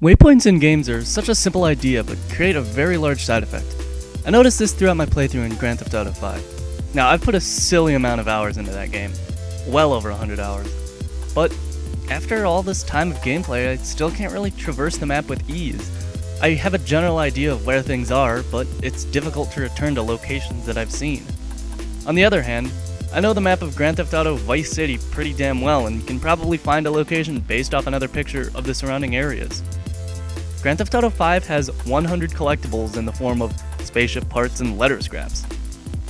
Waypoints in games are such a simple idea, but create a very large side effect. I noticed this throughout my playthrough in Grand Theft Auto 5. Now, I've put a silly amount of hours into that game, well over 100 hours. But after all this time of gameplay, I still can't really traverse the map with ease. I have a general idea of where things are, but it's difficult to return to locations that I've seen. On the other hand, I know the map of Grand Theft Auto Vice City pretty damn well and can probably find a location based off another picture of the surrounding areas. Grand Theft Auto 5 has 100 collectibles in the form of spaceship parts and letter scraps.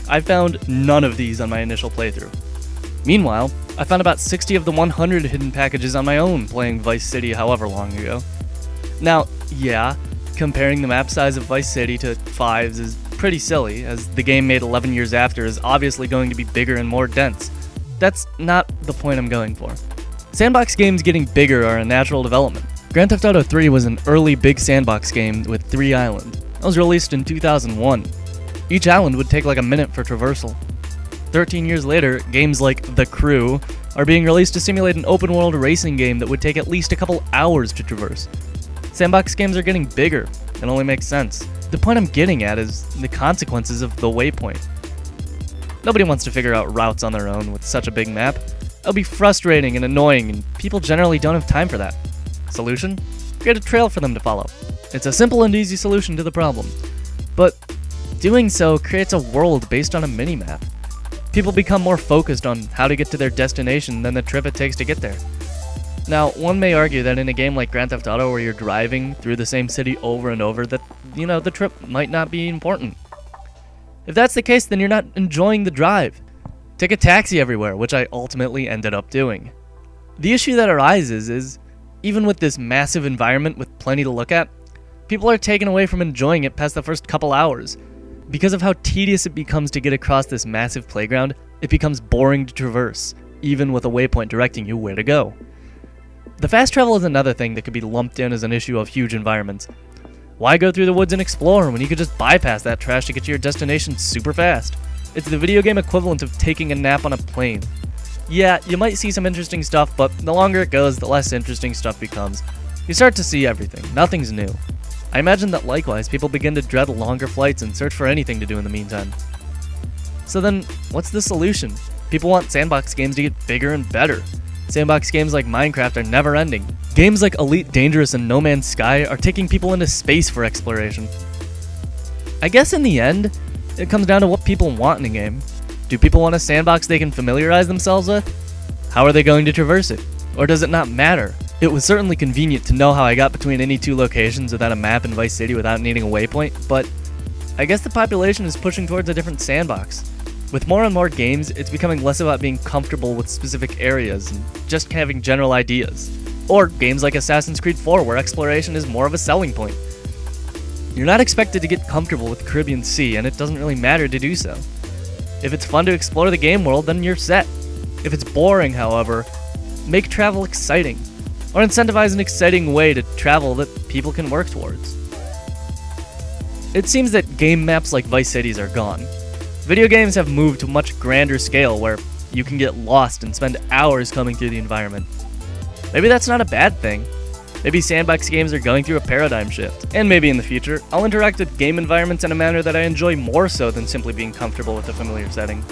I found none of these on my initial playthrough. Meanwhile, I found about 60 of the 100 hidden packages on my own playing Vice City however long ago. Now, yeah, comparing the map size of Vice City to 5's is pretty silly, as the game made 11 years after is obviously going to be bigger and more dense. That's not the point I'm going for. Sandbox games getting bigger are a natural development. Grand Theft Auto 3 was an early big sandbox game with 3 islands. It was released in 2001. Each island would take like a minute for traversal. 13 years later, games like The Crew are being released to simulate an open-world racing game that would take at least a couple hours to traverse. Sandbox games are getting bigger. It only makes sense. The point I'm getting at is the consequences of the waypoint. Nobody wants to figure out routes on their own with such a big map. It'll be frustrating and annoying, and people generally don't have time for that. Solution? Create a trail for them to follow. It's a simple and easy solution to the problem. But doing so creates a world based on a minimap. People become more focused on how to get to their destination than the trip it takes to get there. Now, one may argue that in a game like Grand Theft Auto where you're driving through the same city over and over that, the trip might not be important. If that's the case, then you're not enjoying the drive. Take a taxi everywhere, which I ultimately ended up doing. The issue that arises is, even with this massive environment with plenty to look at, people are taken away from enjoying it past the first couple hours. Because of how tedious it becomes to get across this massive playground, it becomes boring to traverse, even with a waypoint directing you where to go. The fast travel is another thing that could be lumped in as an issue of huge environments. Why go through the woods and explore when you could just bypass that trash to get to your destination super fast? It's the video game equivalent of taking a nap on a plane. Yeah, you might see some interesting stuff, but the longer it goes, the less interesting stuff becomes. You start to see everything. Nothing's new. I imagine that likewise, people begin to dread longer flights and search for anything to do in the meantime. So then, what's the solution? People want sandbox games to get bigger and better. Sandbox games like Minecraft are never ending. Games like Elite Dangerous and No Man's Sky are taking people into space for exploration. I guess in the end, it comes down to what people want in a game. Do people want a sandbox they can familiarize themselves with? How are they going to traverse it? Or does it not matter? It was certainly convenient to know how I got between any two locations without a map in Vice City without needing a waypoint, but I guess the population is pushing towards a different sandbox. With more and more games, it's becoming less about being comfortable with specific areas and just having general ideas. Or games like Assassin's Creed 4 where exploration is more of a selling point. You're not expected to get comfortable with the Caribbean Sea, and it doesn't really matter to do so. If it's fun to explore the game world, then you're set. If it's boring, however, make travel exciting, or incentivize an exciting way to travel that people can work towards. It seems that game maps like Vice Cities are gone. Video games have moved to a much grander scale where you can get lost and spend hours combing through the environment. Maybe that's not a bad thing. Maybe sandbox games are going through a paradigm shift, and maybe in the future, I'll interact with game environments in a manner that I enjoy more so than simply being comfortable with a familiar setting.